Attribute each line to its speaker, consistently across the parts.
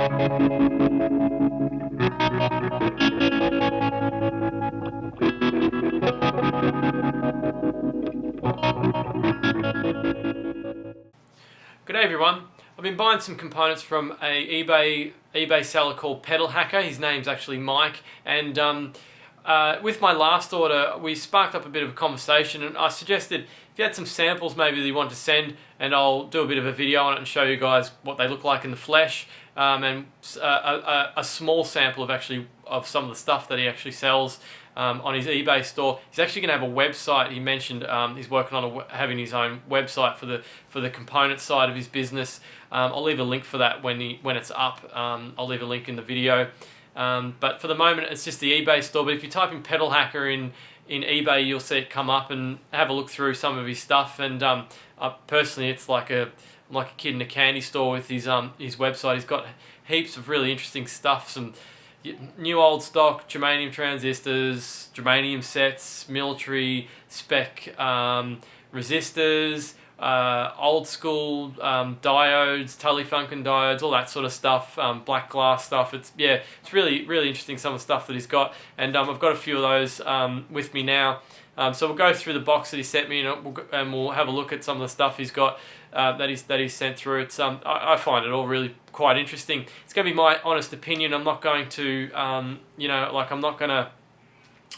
Speaker 1: Good day everyone. I've been buying some components from a eBay seller called Pedalhacker. His name's actually Mike, and with my last order we sparked up a bit of a conversation, and I suggested if you had some samples maybe that you want to send, and I'll do a bit of a video on it and show you guys what they look like in the flesh, and a small sample of some of the stuff that he actually sells on his eBay store. He's actually going to have a website. He mentioned he's working on having his own website for the component side of his business. I'll leave a link for that when it's up. I'll leave a link in the video. But for the moment, it's just the eBay store. But if you type in Pedalhacker in eBay, you'll see it come up, and have a look through some of his stuff. And personally, it's like a kid in a candy store with his website. He's got heaps of really interesting stuff. Some new old stock Germanium transistors, Germanium sets, Milertary, Spec, Resistors, old school diodes, Telefunken diodes, all that sort of stuff, black glass stuff. It's really interesting, some of the stuff that he's got, and I've got a few of those with me now. So we'll go through the box that he sent me, and we'll have a look at some of the stuff he's got that he's sent through. It's I find it all really quite interesting. It's going to be my honest opinion. I'm not going to I'm not going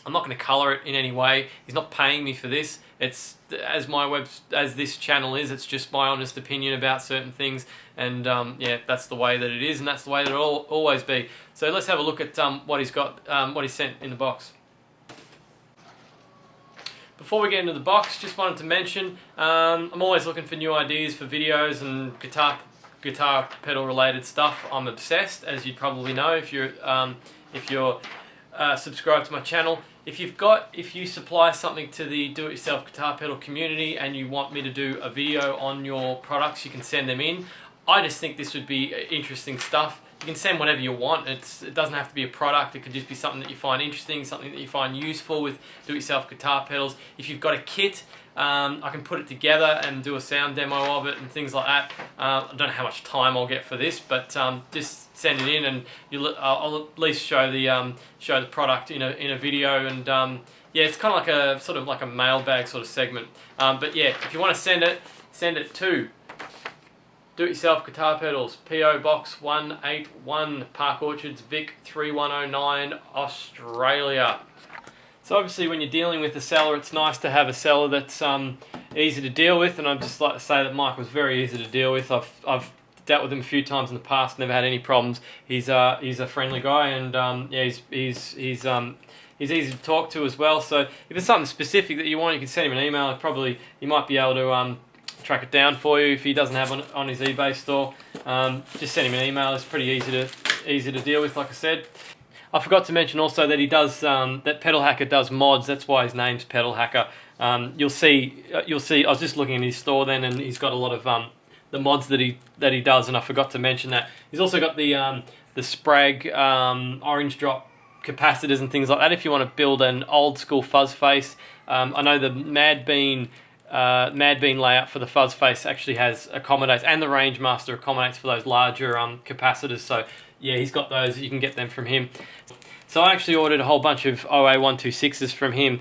Speaker 1: to color it in any way. He's not paying me for this. It's as this channel is. It's just my honest opinion about certain things, and that's the way that it is, and that's the way that it'll always be. So let's have a look at what he's got, what he sent in the box. Before we get into the box, just wanted to mention I'm always looking for new ideas for videos and guitar pedal related stuff. I'm obsessed, as you probably know if you're subscribed to my channel. If you supply something to the do-it-yourself guitar pedal community and you want me to do a video on your products, you can send them in. I just think this would be interesting stuff. You can send whatever you want. It doesn't have to be a product. It could just be something that you find interesting, something that you find useful with do-it-yourself guitar pedals. If you've got a kit, I can put it together and do a sound demo of it and things like that. I don't know how much time I'll get for this, but just send it in, and I'll at least show the product in a video. And it's kind of like a sort of like a mailbag sort of segment. But yeah, if you want to send it to Do-It-Yourself Guitar Pedals, PO Box 181, Park Orchards, Vic 3109, Australia. So obviously when you're dealing with a seller, it's nice to have a seller that's easy to deal with, and I'd just like to say that Mike was very easy to deal with. I've dealt with him a few times in the past, never had any problems. He's a friendly guy, and he's easy to talk to as well. So if it's something specific that you want, you can send him an email. He might be able to track it down for you if he doesn't have it on his eBay store. Just send him an email. It's pretty easy to deal with, like I said. I forgot to mention also that he does that Pedalhacker does mods. That's why his name's Pedalhacker. You'll see. I was just looking in his store then, and he's got a lot of the mods that he does, and I forgot to mention that. He's also got the Sprag orange drop capacitors and things like that. If you want to build an old school fuzz face, I know the Mad Bean layout for the fuzz face actually accommodates, and the Range Master accommodates for those larger capacitors. So yeah, he's got those. You can get them from him. So I actually ordered a whole bunch of OA126s from him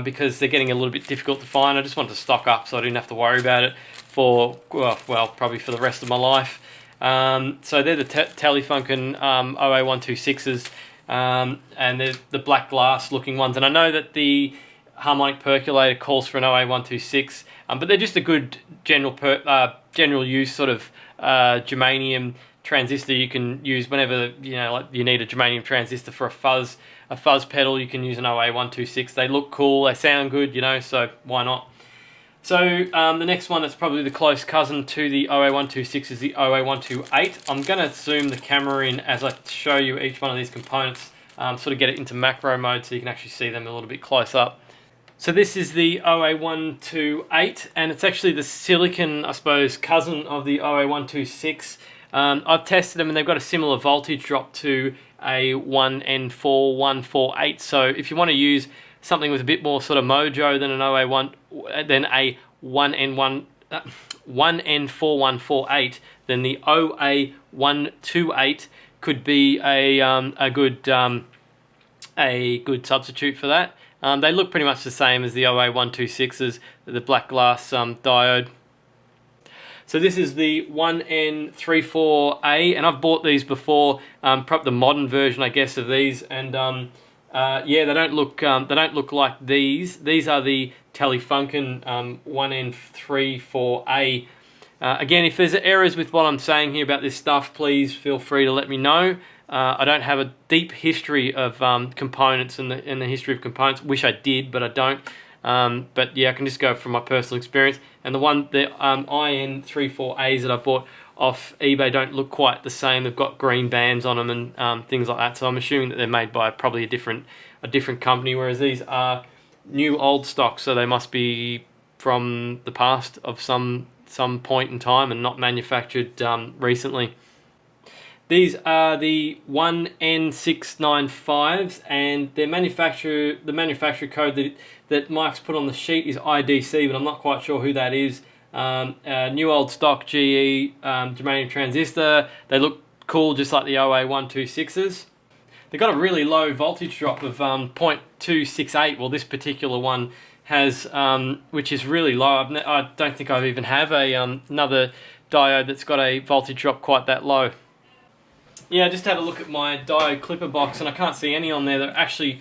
Speaker 1: because they're getting a little bit difficult to find. I just wanted to stock up so I didn't have to worry about it for probably for the rest of my life. So they're the Telefunken OA126s, and they're the black glass looking ones. And I know that the harmonic percolator calls for an OA126, but they're just a good general use sort of germanium transistor you can use whenever you need a germanium transistor for a fuzz pedal. You can use an OA126. They look cool, they sound good, so why not? So the next one that's probably the close cousin to the OA126 is the OA128. I'm going to zoom the camera in as I show you each one of these components, sort of get it into macro mode so you can actually see them a little bit close up. So this is the OA128, and it's actually the silicon, I suppose, cousin of the OA126. I've tested them, and they've got a similar voltage drop to a 1N4148. So if you want to use something with a bit more sort of mojo than an OA1, than a 1N1, 1N4148, then the OA128 could be a good substitute for that. They look pretty much the same as the OA126s, the black glass diode. So this is the 1N34A, and I've bought these before, probably the modern version, I guess, of these, and yeah, they don't look like these. These are the Telefunken 1N34A. Again, if there's errors with what I'm saying here about this stuff, please feel free to let me know. I don't have a deep history of components and the history of components. Wish I did, but I don't. But yeah, I can just go from my personal experience. And the IN34As that I bought off eBay don't look quite the same. They've got green bands on them and things like that. So I'm assuming that they're made by probably a different company, whereas these are new old stock, so they must be from the past of some point in time and not manufactured recently. These are the 1N695s, and the manufacturer code that Mike's put on the sheet is IDC, but I'm not quite sure who that is. New old stock GE Germanium Transistor. They look cool, just like the OA126s. They've got a really low voltage drop of 0.268. Well, this particular one has, which is really low. I don't think I even have another diode that's got a voltage drop quite that low. Yeah, I just had a look at my diode clipper box, and I can't see any on there that actually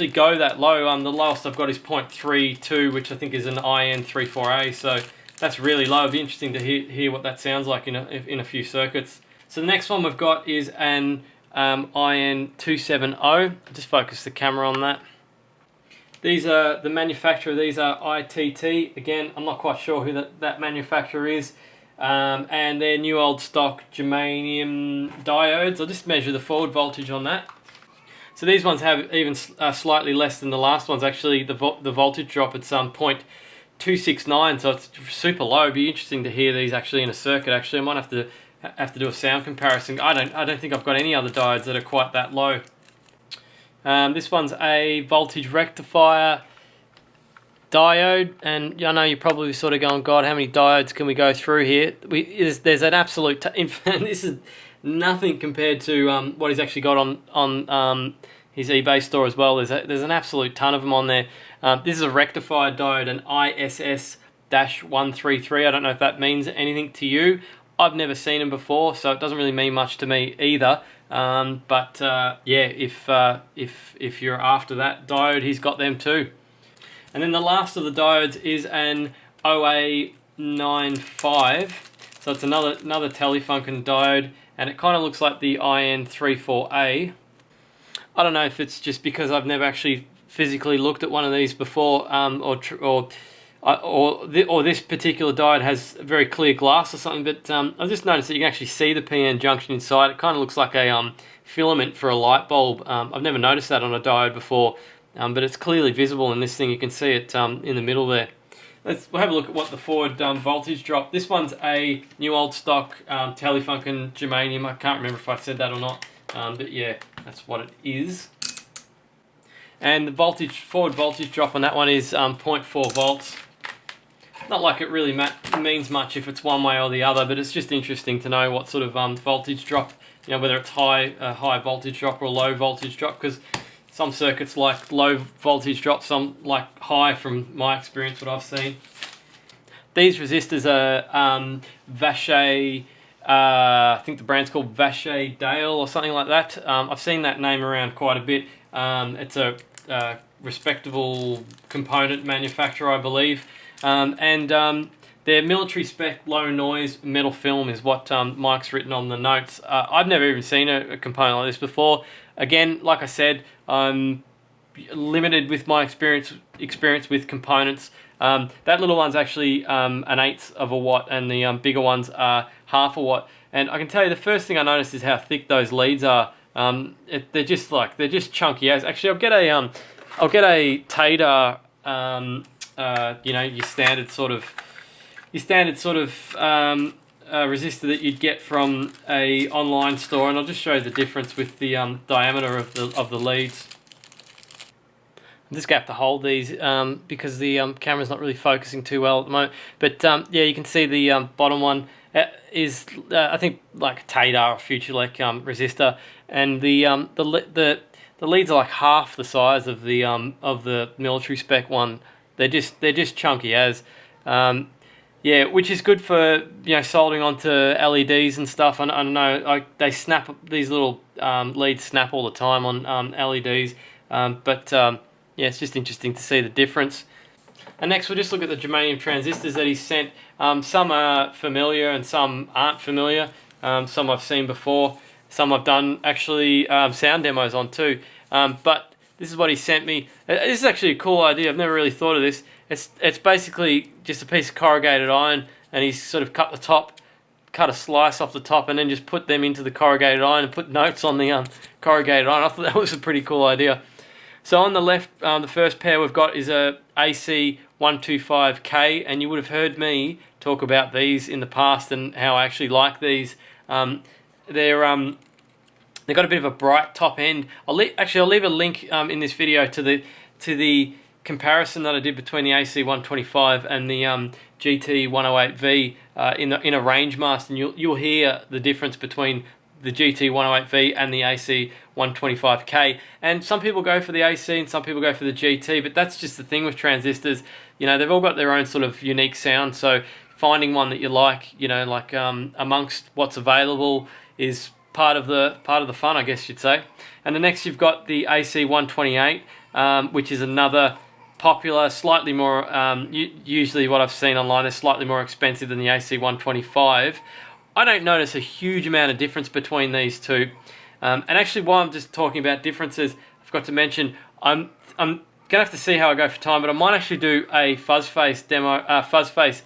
Speaker 1: go that low. The lowest I've got is 0.32, which I think is an IN34A, so that's really low. It'd be interesting to hear what that sounds like in a few circuits. So the next one we've got is an IN270. I'll just focus the camera on that. These are the manufacturer. These are ITT. Again, I'm not quite sure who that manufacturer is. And they're new old stock germanium diodes. I'll just measure the forward voltage on that. So these ones have even slightly less than the last ones. Actually, the voltage drop at 0.269, so it's super low. It'd be interesting to hear these actually in a circuit. Actually, I might have to do a sound comparison. I don't think I've got any other diodes that are quite that low. This one's a voltage rectifier diode, and I know you're probably sort of going, God, how many diodes can we go through here? There's an absolute this is nothing compared to what he's actually got on his eBay store as well. There's an absolute ton of them on there. This is a rectifier diode, an ISS-133. I don't know if that means anything to you. I've never seen them before, so it doesn't really mean much to me either. But yeah, if you're after that diode, he's got them too. And then the last of the diodes is an OA95. So it's another Telefunken diode, and it kind of looks like the IN34A. I don't know if it's just because I've never actually physically looked at one of these before, or this particular diode has very clear glass or something. But I've just noticed that you can actually see the PN junction inside. It kind of looks like a filament for a light bulb. I've never noticed that on a diode before. But it's clearly visible in this thing. You can see it in the middle there. We'll have a look at what the forward voltage drop. This one's a new old stock Telefunken germanium. I can't remember if I said that or not, but yeah, that's what it is. And the forward voltage drop on that one is 0.4 volts. Not like it really means much if it's one way or the other, but it's just interesting to know what sort of voltage drop, whether it's high voltage drop or low voltage drop, because some circuits like low voltage drop, some like high from my experience, what I've seen. These resistors are Vashay, I think the brand's called Vashay Dale or something like that. I've seen that name around quite a bit. It's a respectable component manufacturer, I believe. And their military spec low noise metal film is what Mike's written on the notes. I've never even seen a component like this before. Again, like I said, I'm limited with my experience with components. That little one's actually an 1/8 of a watt, and the bigger ones are 1/2 a watt. And I can tell you, the first thing I noticed is how thick those leads are. They're just chunky as. Actually, I'll get a Tater, your standard sort of resistor that you'd get from a online store, and I'll just show you the difference with the diameter of the leads. just going to have to hold these because the camera's not really focusing too well at the moment. But yeah, you can see the bottom one is I think like a Tadar or Futurelec resistor, and the leads are like half the size of the Milertary Spec one. They're just chunky as. Yeah, which is good for, you know, soldering onto LEDs and stuff. I don't know, they snap, these little leads snap all the time on LEDs. Yeah, it's just interesting to see the difference. And next we'll just look at the germanium transistors that he sent. Some are familiar and some aren't familiar. Some I've seen before. Some I've done actually sound demos on too. But this is what he sent me. This is actually a cool idea. I've never really thought of this. It's basically just a piece of corrugated iron, and he's sort of cut a slice off the top, and then just put them into the corrugated iron and put notes on the corrugated iron. I thought that was a pretty cool idea. So on the left, the first pair we've got is a AC125K, and you would have heard me talk about these in the past and how I actually like these. They've got a bit of a bright top end. I'll leave a link in this video to the comparison that I did between the AC125 and the GT108V in a range master, and you'll hear the difference between the GT108V and the AC125K. And some people go for the AC and some people go for the GT, but that's just the thing with transistors. You know, they've all got their own sort of unique sound, so finding one that you like, you know, like amongst what's available is part of the fun, I guess you'd say. And the next you've got the AC128, which is another popular, slightly more, usually what I've seen online is slightly more expensive than the AC125. I don't notice a huge amount of difference between these two. And actually, while I'm just talking about differences, I forgot to mention, I'm going to have to see how I go for time, but I might actually do a fuzz face demo, fuzz face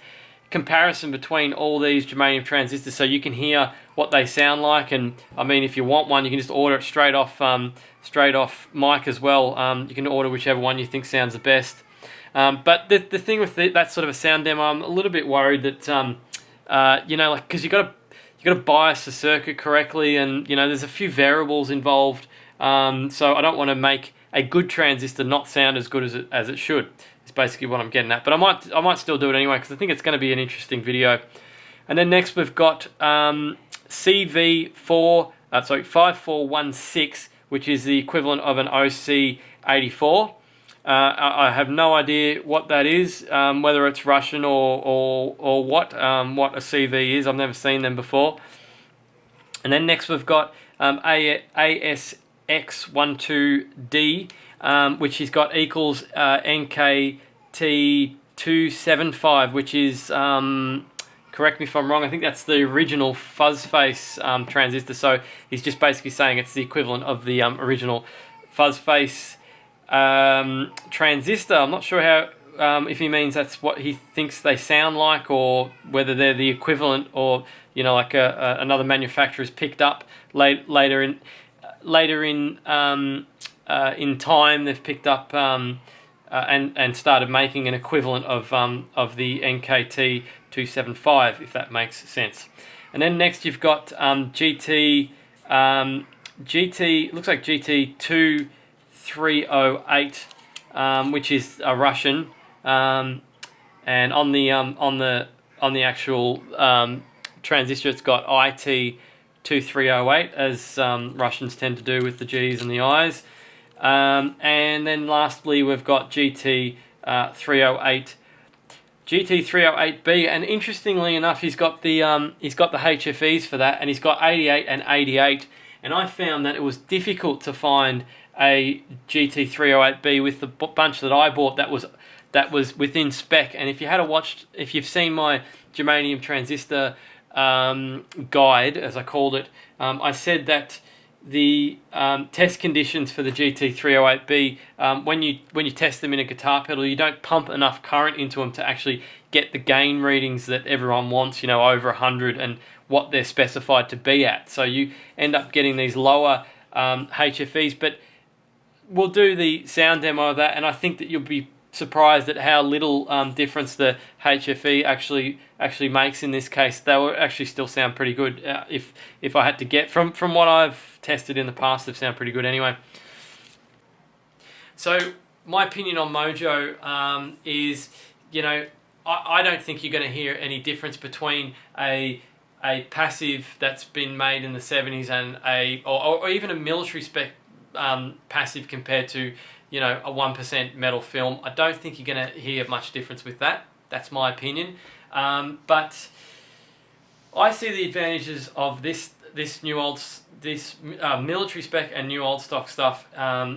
Speaker 1: comparison between all these germanium transistors so you can hear what they sound like. And I mean, if you want one, you can just order it straight off mic as well. You can order whichever one you think sounds the best. But the thing with that sort of a sound demo, I'm a little bit worried that you know, like, because you got to bias the circuit correctly, and you know there's a few variables involved. So I don't want to make a good transistor not sound as good as it should. It's basically what I'm getting at. But I might still do it anyway because I think it's going to be an interesting video. And then next we've got CV5416, which is the equivalent of an OC84. I have no idea what that is, whether it's Russian or what a CV is. I've never seen them before. And then next we've got ASX12D, which he's got equals NKT275, which is, correct me if I'm wrong, I think that's the original fuzz face transistor. So he's just basically saying it's the equivalent of the original fuzz face transistor. I'm not sure how if he means that's what he thinks they sound like, or whether they're the equivalent, or you know, like another manufacturer's picked up later in time. They've picked up and started making an equivalent of the NKT275, if that makes sense. And then next you've got GT looks like GT2308, which is a Russian, and on the actual transistor it's got IT2308, as Russians tend to do with the G's and the I's. And then lastly we've got GT308B, and interestingly enough he's got the HFEs for that, and he's got 88 and 88, and I found that it was difficult to find a GT308B with the bunch that I bought that was within spec. And if you've seen my germanium transistor guide, as I called it, I said that the test conditions for the GT308B, when you test them in a guitar pedal, you don't pump enough current into them to actually get the gain readings that everyone wants, you know, over 100 and what they're specified to be at. So you end up getting these lower HFEs. But we'll do the sound demo of that, and I think that you'll be surprised at how little difference the HFE actually makes in this case. They will actually still sound pretty good. If I had to get from what I've tested in the past, they sound pretty good anyway. So my opinion on Mojo is, you know, I don't think you're going to hear any difference between a passive that's been made in the 70s and or even a military spec passive compared to, you know, a 1% metal film. I don't think you're going to hear much difference with that. That's my opinion. But I see the advantages of this military spec and new old stock stuff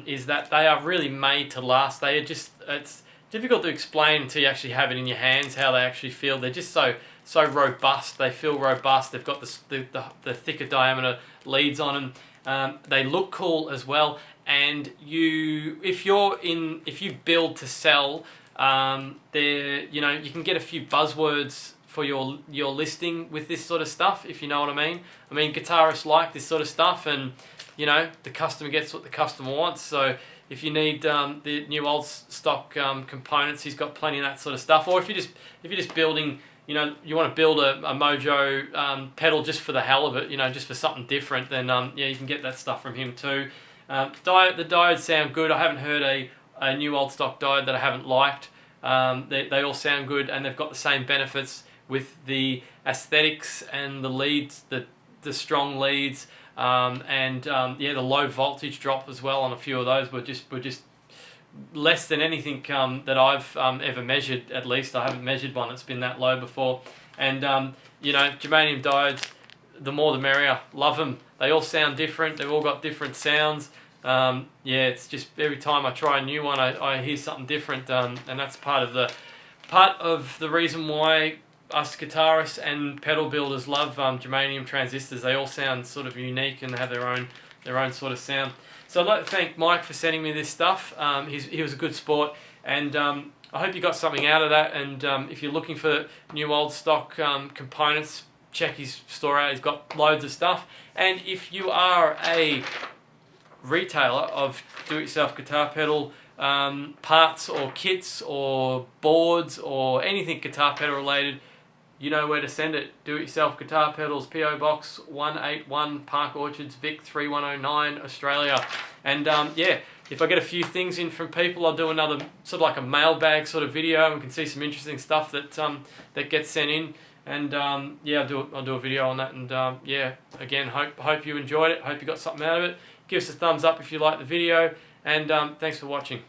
Speaker 1: is that they are really made to last. They are just, it's difficult to explain until you actually have it in your hands how they actually feel. They're just so robust. They feel robust. They've got the thicker diameter leads on them. They look cool as well. And if you build to sell, you know, you can get a few buzzwords for your listing with this sort of stuff, if you know what I mean. I mean, guitarists like this sort of stuff, and you know, the customer gets what the customer wants. So if you need the new old stock components, he's got plenty of that sort of stuff. Or if you're just building, you know, you want to build a Mojo pedal just for the hell of it, you know, just for something different, then yeah, you can get that stuff from him too. The diodes sound good. I haven't heard a new old stock diode that I haven't liked. They all sound good, and they've got the same benefits with the aesthetics and the leads, the strong leads, and yeah, the low voltage drop as well on a few of those were just less than anything that I've ever measured. At least I haven't measured one that's been that low before. And you know, germanium diodes, the more the merrier. Love them. They all sound different. They've all got different sounds. Yeah, it's just every time I try a new one, I hear something different, and that's part of the reason why us guitarists and pedal builders love germanium transistors. They all sound sort of unique and have their own sort of sound. So I'd like to thank Mike for sending me this stuff. He was a good sport, and I hope you got something out of that. And if you're looking for new old stock components, check his store out. He's got loads of stuff. And if you are a retailer of do-it-yourself guitar pedal parts or kits or boards or anything guitar pedal related, you know where to send it. Do-it-yourself guitar pedals, PO Box 181, Park Orchards, Vic 3109, Australia. And yeah, if I get a few things in from people, I'll do another sort of like a mailbag sort of video, and we can see some interesting stuff that gets sent in. And yeah, I'll do a video on that. And yeah, again, hope you enjoyed it. Hope you got something out of it. Give us a thumbs up if you liked the video, and thanks for watching.